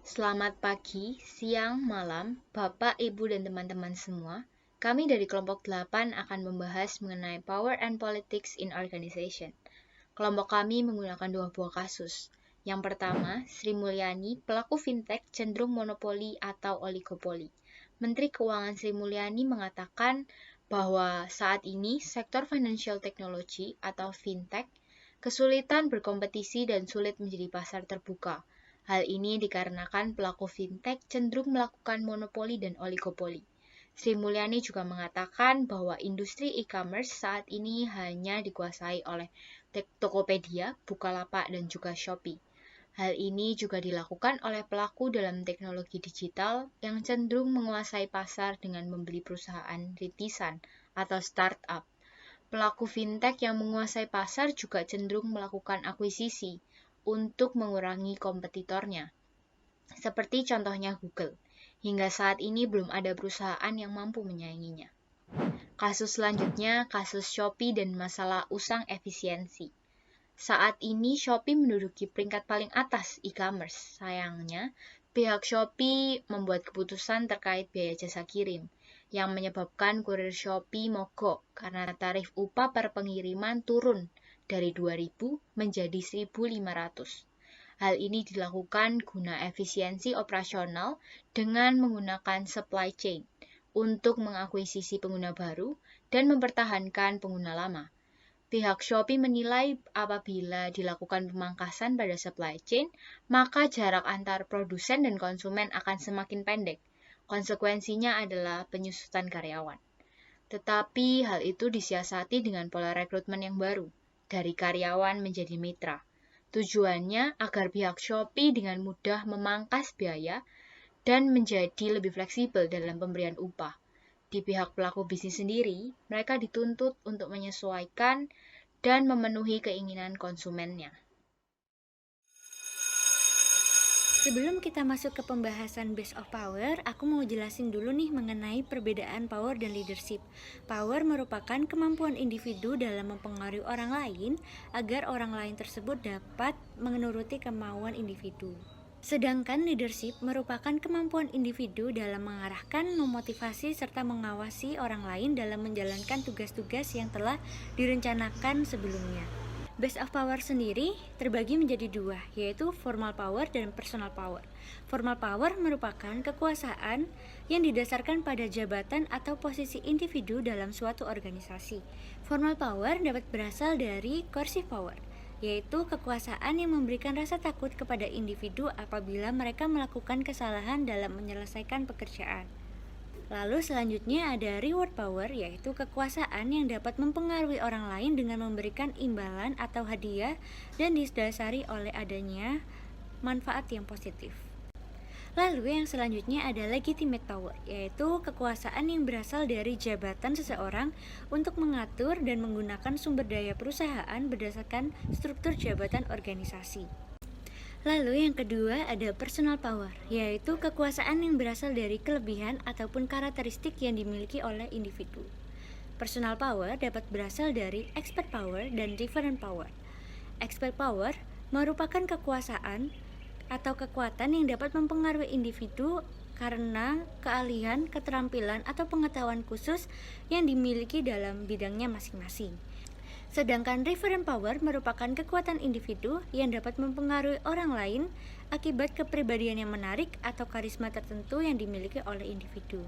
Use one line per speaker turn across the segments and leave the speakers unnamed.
Selamat pagi, siang, malam, Bapak, Ibu, dan teman-teman semua. Kami dari kelompok 8 akan membahas mengenai Power and Politics in Organization. Kelompok kami menggunakan dua buah kasus. Yang pertama, Sri Mulyani, pelaku fintech cenderung monopoli atau oligopoli. Menteri Keuangan Sri Mulyani mengatakan bahwa saat ini sektor financial technology atau fintech kesulitan berkompetisi dan sulit menjadi pasar terbuka. Hal ini dikarenakan pelaku fintech cenderung melakukan monopoli dan oligopoli. Sri Mulyani juga mengatakan bahwa industri e-commerce saat ini hanya dikuasai oleh Tokopedia, Bukalapak, dan juga Shopee. Hal ini juga dilakukan oleh pelaku dalam teknologi digital yang cenderung menguasai pasar dengan membeli perusahaan rintisan atau startup. Pelaku fintech yang menguasai pasar juga cenderung melakukan akuisisi untuk mengurangi kompetitornya, seperti contohnya Google. Hingga saat ini belum ada perusahaan yang mampu menyainginya. Kasus selanjutnya, kasus Shopee dan masalah usang efisiensi. Saat ini Shopee menduduki peringkat paling atas e-commerce. Sayangnya, pihak Shopee membuat keputusan terkait biaya jasa kirim, yang menyebabkan kurir Shopee mogok karena tarif upah per pengiriman turun dari 2.000 menjadi 1.500. Hal ini dilakukan guna efisiensi operasional dengan menggunakan supply chain untuk mengakuisisi pengguna baru dan mempertahankan pengguna lama. Pihak Shopee menilai apabila dilakukan pemangkasan pada supply chain, maka jarak antar produsen dan konsumen akan semakin pendek. Konsekuensinya adalah penyusutan karyawan. Tetapi hal itu disiasati dengan pola rekrutmen yang baru, dari karyawan menjadi mitra. Tujuannya agar pihak Shopee dengan mudah memangkas biaya dan menjadi lebih fleksibel dalam pemberian upah. Di pihak pelaku bisnis sendiri, mereka dituntut untuk menyesuaikan dan memenuhi keinginan konsumennya.
Sebelum kita masuk ke pembahasan base of power, aku mau jelasin dulu nih mengenai perbedaan power dan leadership. Power merupakan kemampuan individu dalam mempengaruhi orang lain agar orang lain tersebut dapat menuruti kemauan individu. Sedangkan leadership merupakan kemampuan individu dalam mengarahkan, memotivasi, serta mengawasi orang lain dalam menjalankan tugas-tugas yang telah direncanakan sebelumnya. Base of power sendiri terbagi menjadi dua, yaitu formal power dan personal power. Formal power merupakan kekuasaan yang didasarkan pada jabatan atau posisi individu dalam suatu organisasi. Formal power dapat berasal dari coercive power, yaitu kekuasaan yang memberikan rasa takut kepada individu apabila mereka melakukan kesalahan dalam menyelesaikan pekerjaan. Lalu selanjutnya ada reward power, yaitu kekuasaan yang dapat mempengaruhi orang lain dengan memberikan imbalan atau hadiah dan didasari oleh adanya manfaat yang positif. Lalu yang selanjutnya ada legitimate power, yaitu kekuasaan yang berasal dari jabatan seseorang untuk mengatur dan menggunakan sumber daya perusahaan berdasarkan struktur jabatan organisasi. Lalu yang kedua ada personal power, yaitu kekuasaan yang berasal dari kelebihan ataupun karakteristik yang dimiliki oleh individu. Personal power dapat berasal dari expert power dan referent power. Expert power merupakan kekuasaan atau kekuatan yang dapat mempengaruhi individu karena keahlian, keterampilan, atau pengetahuan khusus yang dimiliki dalam bidangnya masing-masing. Sedangkan referent power merupakan kekuatan individu yang dapat mempengaruhi orang lain akibat kepribadian yang menarik atau karisma tertentu yang dimiliki oleh individu.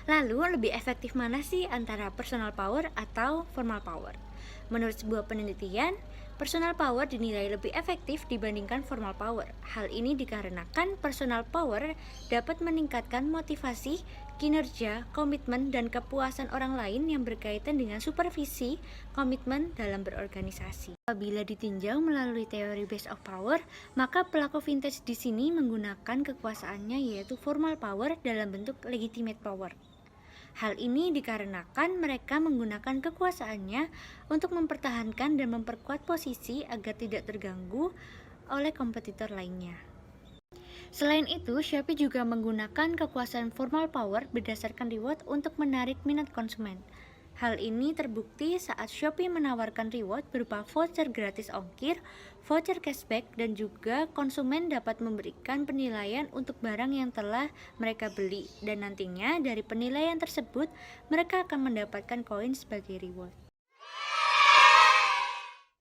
Lalu, lebih efektif mana sih antara personal power atau formal power? Menurut sebuah penelitian, personal power dinilai lebih efektif dibandingkan formal power. Hal ini dikarenakan personal power dapat meningkatkan motivasi, kinerja, komitmen, dan kepuasan orang lain yang berkaitan dengan supervisi, komitmen dalam berorganisasi. Apabila ditinjau melalui teori base of power, maka pelaku vintage di sini menggunakan kekuasaannya yaitu formal power dalam bentuk legitimate power. Hal ini dikarenakan mereka menggunakan kekuasaannya untuk mempertahankan dan memperkuat posisi agar tidak terganggu oleh kompetitor lainnya. Selain itu, Shopee juga menggunakan kekuasaan formal power berdasarkan reward untuk menarik minat konsumen. Hal ini terbukti saat Shopee menawarkan reward berupa voucher gratis ongkir, voucher cashback, dan juga konsumen dapat memberikan penilaian untuk barang yang telah mereka beli. Dan nantinya dari penilaian tersebut, mereka akan mendapatkan koin sebagai reward.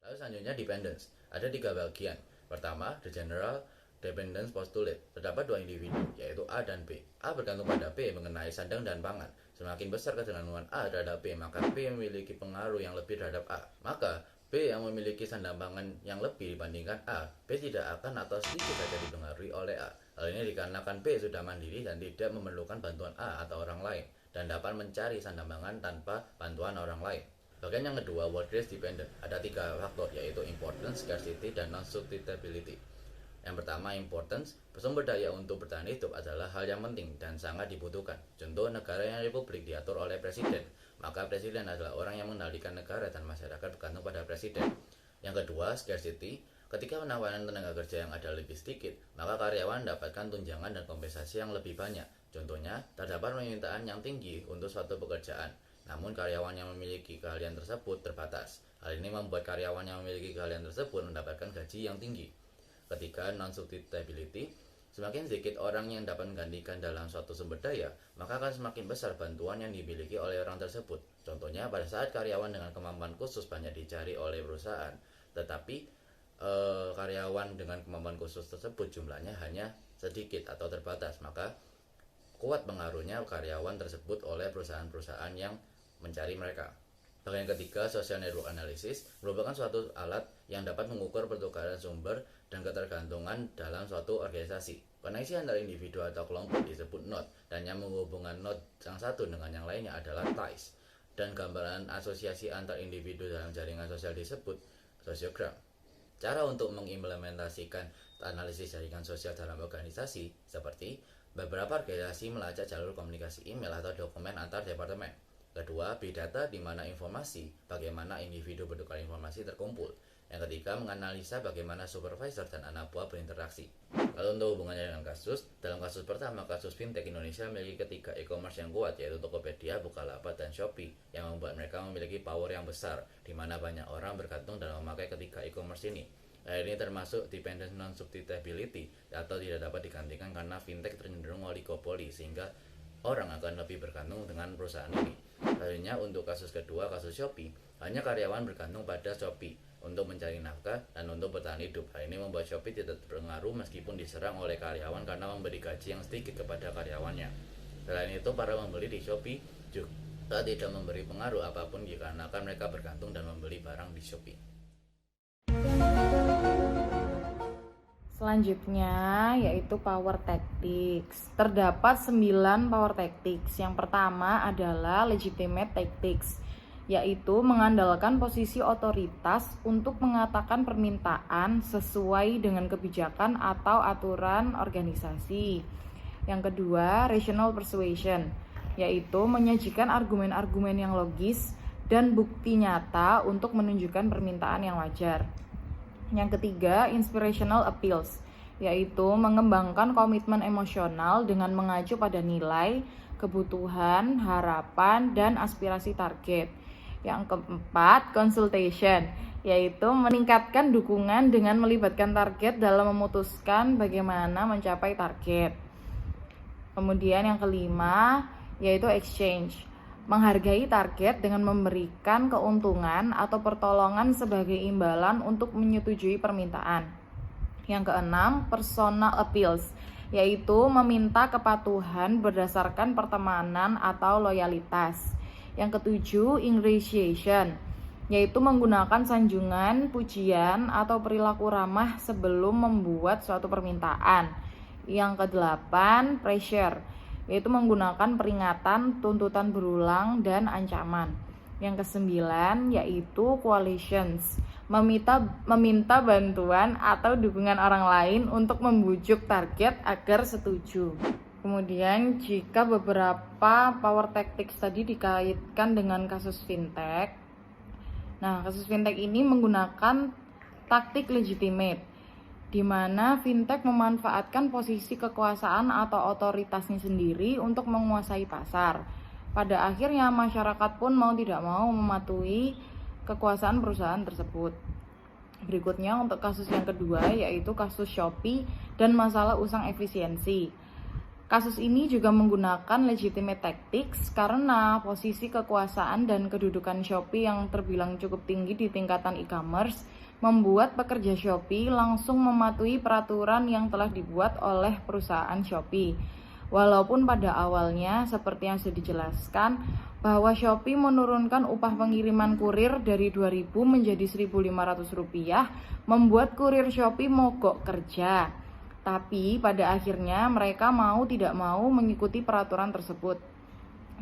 Lalu selanjutnya dependence. Ada 3 bagian. Pertama, the general dependence postulate. Terdapat 2 individu, yaitu A dan B. A bergantung pada B mengenai sandang dan pangan. Semakin besar ketergantungan A terhadap B, maka B memiliki pengaruh yang lebih terhadap A. Maka B yang memiliki sandang pangan yang lebih dibandingkan A, B tidak akan atau sedikit saja dipengaruhi oleh A. Hal ini dikarenakan B sudah mandiri dan tidak memerlukan bantuan A atau orang lain, dan dapat mencari sandang pangan tanpa bantuan orang lain. Bagian yang kedua, word-based dependent. Ada 3 faktor, yaitu importance, scarcity, dan non-substitutability. Yang pertama, importance. Sumber daya untuk bertahan hidup adalah hal yang penting dan sangat dibutuhkan. Contoh, negara yang republik diatur oleh presiden, maka presiden adalah orang yang mengendalikan negara dan masyarakat bergantung pada presiden. Yang kedua, scarcity. Ketika penawaran tenaga kerja yang ada lebih sedikit, maka karyawan mendapatkan tunjangan dan kompensasi yang lebih banyak. Contohnya, terdapat permintaan yang tinggi untuk suatu pekerjaan, namun karyawan yang memiliki keahlian tersebut terbatas. Hal ini membuat karyawan yang memiliki keahlian tersebut mendapatkan gaji yang tinggi. Ketika non-substitutability, semakin sedikit orang yang dapat menggantikan dalam suatu sumber daya, maka akan semakin besar bantuan yang dimiliki oleh orang tersebut. Contohnya, pada saat karyawan dengan kemampuan khusus banyak dicari oleh perusahaan, tetapi karyawan dengan kemampuan khusus tersebut jumlahnya hanya sedikit atau terbatas, maka kuat pengaruhnya karyawan tersebut oleh perusahaan-perusahaan yang mencari mereka. Bagian ketiga, social network analysis merupakan suatu alat yang dapat mengukur pertukaran sumber dan ketergantungan dalam suatu organisasi. Koneksi antara individu atau kelompok disebut node, dan yang menghubungkan node yang satu dengan yang lainnya adalah ties. Dan gambaran asosiasi antar individu dalam jaringan sosial disebut sociogram. Cara untuk mengimplementasikan analisis jaringan sosial dalam organisasi seperti beberapa organisasi melacak jalur komunikasi email atau dokumen antar departemen. Kedua, big data, di mana informasi bagaimana individu bertukar informasi terkumpul. Yang ketiga, menganalisa bagaimana supervisor dan anak buah berinteraksi. Lalu untuk hubungannya dengan kasus, dalam kasus pertama, kasus fintech Indonesia memiliki 3 e-commerce yang kuat, yaitu Tokopedia, Bukalapak, dan Shopee, yang membuat mereka memiliki power yang besar, di mana banyak orang bergantung dan memakai ketiga e-commerce ini. Hal ini termasuk dependent non-substitutability, atau tidak dapat digantikan karena fintech cenderung oligopoli, sehingga orang akan lebih bergantung dengan perusahaan ini. Selanjutnya untuk kasus kedua, kasus Shopee, hanya karyawan bergantung pada Shopee untuk mencari nafkah dan untuk bertahan hidup. Hal ini membuat Shopee tidak terpengaruh meskipun diserang oleh karyawan karena memberi gaji yang sedikit kepada karyawannya. Selain itu, para pembeli di Shopee juga tidak memberi pengaruh apapun dikarenakan mereka bergantung dan membeli barang di Shopee.
Selanjutnya yaitu power tactics. Terdapat 9 power tactics. Yang pertama adalah legitimate tactics, yaitu mengandalkan posisi otoritas untuk mengatakan permintaan sesuai dengan kebijakan atau aturan organisasi. Yang kedua, rational persuasion, yaitu menyajikan argumen-argumen yang logis dan bukti nyata untuk menunjukkan permintaan yang wajar. Yang ketiga, inspirational appeals, yaitu mengembangkan komitmen emosional dengan mengacu pada nilai, kebutuhan, harapan, dan aspirasi target. Yang keempat, consultation, yaitu meningkatkan dukungan dengan melibatkan target dalam memutuskan bagaimana mencapai target. Kemudian yang kelima, yaitu exchange, menghargai target dengan memberikan keuntungan atau pertolongan sebagai imbalan untuk menyetujui permintaan. Yang keenam, personal appeals, yaitu meminta kepatuhan berdasarkan pertemanan atau loyalitas. Yang ketujuh, ingratiation, yaitu menggunakan sanjungan, pujian, atau perilaku ramah sebelum membuat suatu permintaan. Yang kedelapan, pressure, yaitu menggunakan peringatan, tuntutan berulang, dan ancaman. Yang kesembilan yaitu coalitions, meminta bantuan atau dukungan orang lain untuk membujuk target agar setuju. Kemudian jika beberapa power tactics tadi dikaitkan dengan kasus fintech, nah kasus fintech ini menggunakan taktik legitimate, di mana fintech memanfaatkan posisi kekuasaan atau otoritasnya sendiri untuk menguasai pasar. Pada akhirnya masyarakat pun mau tidak mau mematuhi kekuasaan perusahaan tersebut. Berikutnya untuk kasus yang kedua yaitu kasus Shopee dan masalah usang efisiensi. Kasus ini juga menggunakan legitimate tactics karena posisi kekuasaan dan kedudukan Shopee yang terbilang cukup tinggi di tingkatan e-commerce membuat pekerja Shopee langsung mematuhi peraturan yang telah dibuat oleh perusahaan Shopee. Walaupun pada awalnya seperti yang sudah dijelaskan bahwa Shopee menurunkan upah pengiriman kurir dari Rp2.000 menjadi Rp1.500, membuat kurir Shopee mogok kerja. Tapi pada akhirnya mereka mau tidak mau mengikuti peraturan tersebut.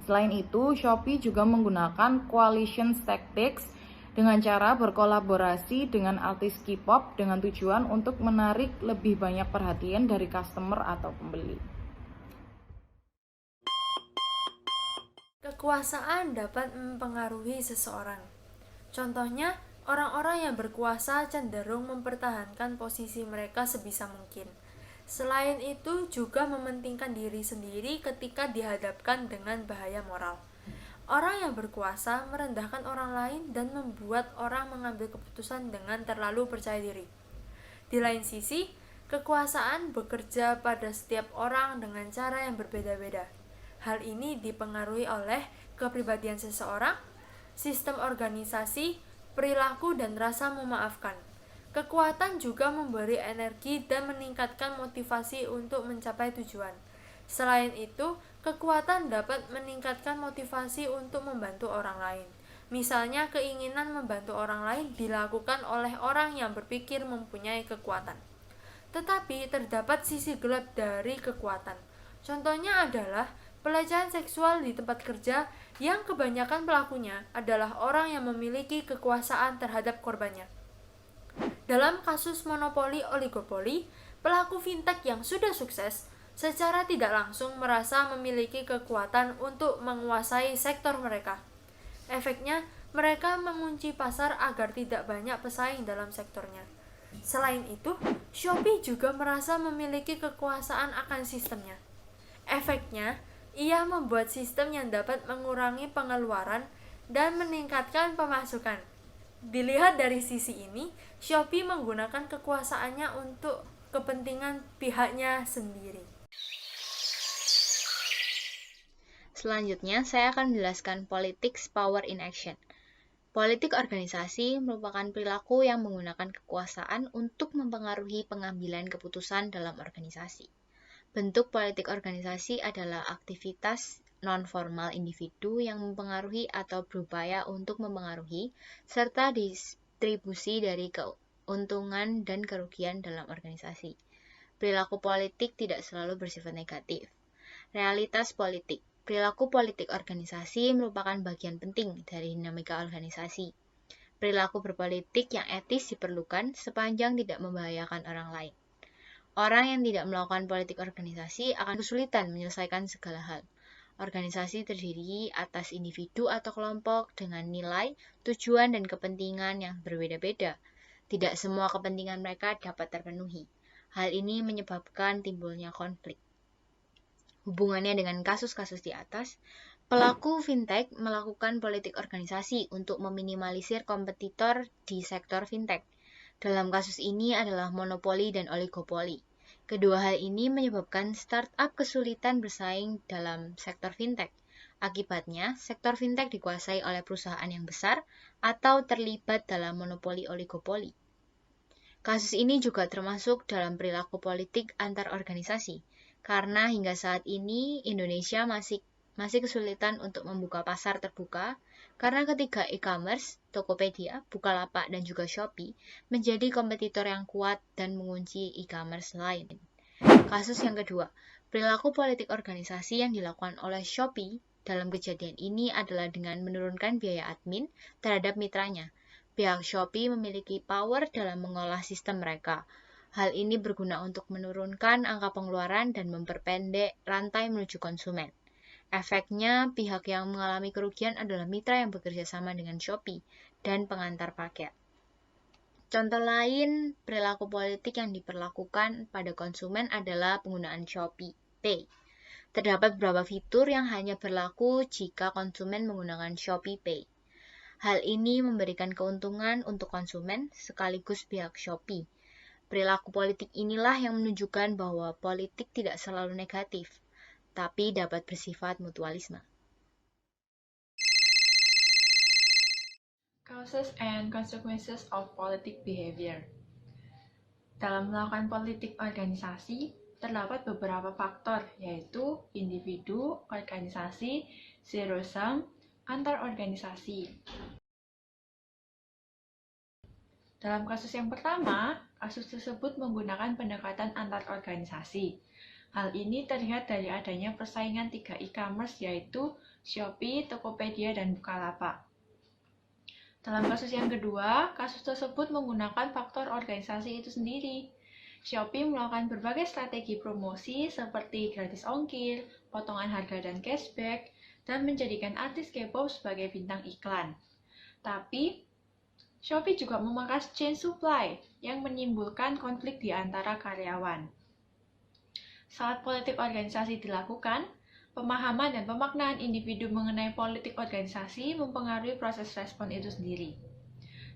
Selain itu, Shopee juga menggunakan coalition tactics dengan cara berkolaborasi dengan artis K-pop dengan tujuan untuk menarik lebih banyak perhatian dari customer atau pembeli.
Kekuasaan dapat mempengaruhi seseorang. Contohnya, orang-orang yang berkuasa cenderung mempertahankan posisi mereka sebisa mungkin. Selain itu, juga mementingkan diri sendiri ketika dihadapkan dengan bahaya moral. Orang yang berkuasa merendahkan orang lain dan membuat orang mengambil keputusan dengan terlalu percaya diri. Di lain sisi, kekuasaan bekerja pada setiap orang dengan cara yang berbeda-beda. Hal ini dipengaruhi oleh kepribadian seseorang, sistem organisasi, perilaku, dan rasa memaafkan. Kekuatan juga memberi energi dan meningkatkan motivasi untuk mencapai tujuan. Selain itu, kekuatan dapat meningkatkan motivasi untuk membantu orang lain. Misalnya, keinginan membantu orang lain dilakukan oleh orang yang berpikir mempunyai kekuatan. Tetapi terdapat sisi gelap dari kekuatan. Contohnya adalah pelecehan seksual di tempat kerja yang kebanyakan pelakunya adalah orang yang memiliki kekuasaan terhadap korbannya. Dalam kasus monopoli oligopoli, pelaku fintech yang sudah sukses secara tidak langsung merasa memiliki kekuatan untuk menguasai sektor mereka. Efeknya, mereka mengunci pasar agar tidak banyak pesaing dalam sektornya. Selain itu, Shopee juga merasa memiliki kekuasaan akan sistemnya. Efeknya, ia membuat sistem yang dapat mengurangi pengeluaran dan meningkatkan pemasukan. Dilihat dari sisi ini, Shopee menggunakan kekuasaannya untuk kepentingan pihaknya sendiri.
Selanjutnya, saya akan menjelaskan politics power in action. Politik organisasi merupakan perilaku yang menggunakan kekuasaan untuk mempengaruhi pengambilan keputusan dalam organisasi. Bentuk politik organisasi adalah aktivitas non-formal individu yang mempengaruhi atau berupaya untuk mempengaruhi, serta distribusi dari keuntungan dan kerugian dalam organisasi. Perilaku politik tidak selalu bersifat negatif. Realitas politik. Perilaku politik organisasi merupakan bagian penting dari dinamika organisasi. Perilaku berpolitik yang etis diperlukan sepanjang tidak membahayakan orang lain. Orang yang tidak melakukan politik organisasi akan kesulitan menyelesaikan segala hal. Organisasi terdiri atas individu atau kelompok dengan nilai, tujuan, dan kepentingan yang berbeda-beda. Tidak semua kepentingan mereka dapat terpenuhi. Hal ini menyebabkan timbulnya konflik. Hubungannya dengan kasus-kasus di atas, pelaku fintech melakukan politik organisasi untuk meminimalisir kompetitor di sektor fintech. Dalam kasus ini adalah monopoli dan oligopoli. Kedua hal ini menyebabkan startup kesulitan bersaing dalam sektor fintech. Akibatnya, sektor fintech dikuasai oleh perusahaan yang besar atau terlibat dalam monopoli oligopoli. Kasus ini juga termasuk dalam perilaku politik antar organisasi, karena hingga saat ini Indonesia masih kesulitan untuk membuka pasar terbuka karena ketiga e-commerce, Tokopedia, Bukalapak, dan juga Shopee menjadi kompetitor yang kuat dan mengunci e-commerce lain. Kasus yang kedua, perilaku politik organisasi yang dilakukan oleh Shopee dalam kejadian ini adalah dengan menurunkan biaya admin terhadap mitranya. Pihak Shopee memiliki power dalam mengolah sistem mereka. Hal ini berguna untuk menurunkan angka pengeluaran dan memperpendek rantai menuju konsumen. Efeknya, pihak yang mengalami kerugian adalah mitra yang bekerja sama dengan Shopee dan pengantar paket. Contoh lain, perilaku politik yang diperlakukan pada konsumen adalah penggunaan Shopee Pay. Terdapat beberapa fitur yang hanya berlaku jika konsumen menggunakan Shopee Pay. Hal ini memberikan keuntungan untuk konsumen sekaligus pihak Shopee. Perilaku politik inilah yang menunjukkan bahwa politik tidak selalu negatif, tapi dapat bersifat mutualisme.
Causes and consequences of politic behavior. Dalam melakukan politik organisasi, terdapat beberapa faktor, yaitu individu, organisasi, zero sum, antar organisasi. Dalam kasus yang pertama, kasus tersebut menggunakan pendekatan antar organisasi. Hal ini terlihat dari adanya persaingan 3 e-commerce, yaitu Shopee, Tokopedia, dan Bukalapak. Dalam kasus yang kedua, kasus tersebut menggunakan faktor organisasi itu sendiri. Shopee melakukan berbagai strategi promosi seperti gratis ongkir, potongan harga dan cashback, dan menjadikan artis K-pop sebagai bintang iklan. Tapi, Shopee juga memangkas chain supply yang menimbulkan konflik di antara karyawan. Saat politik organisasi dilakukan, pemahaman dan pemaknaan individu mengenai politik organisasi mempengaruhi proses respon itu sendiri.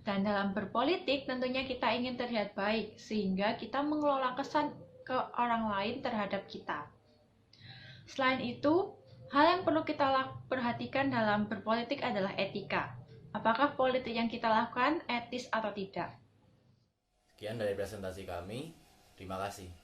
Dan dalam berpolitik tentunya kita ingin terlihat baik, sehingga kita mengelola kesan ke orang lain terhadap kita. Selain itu, hal yang perlu kita perhatikan dalam berpolitik adalah etika. Apakah politik yang kita lakukan etis atau tidak?
Sekian dari presentasi kami. Terima kasih.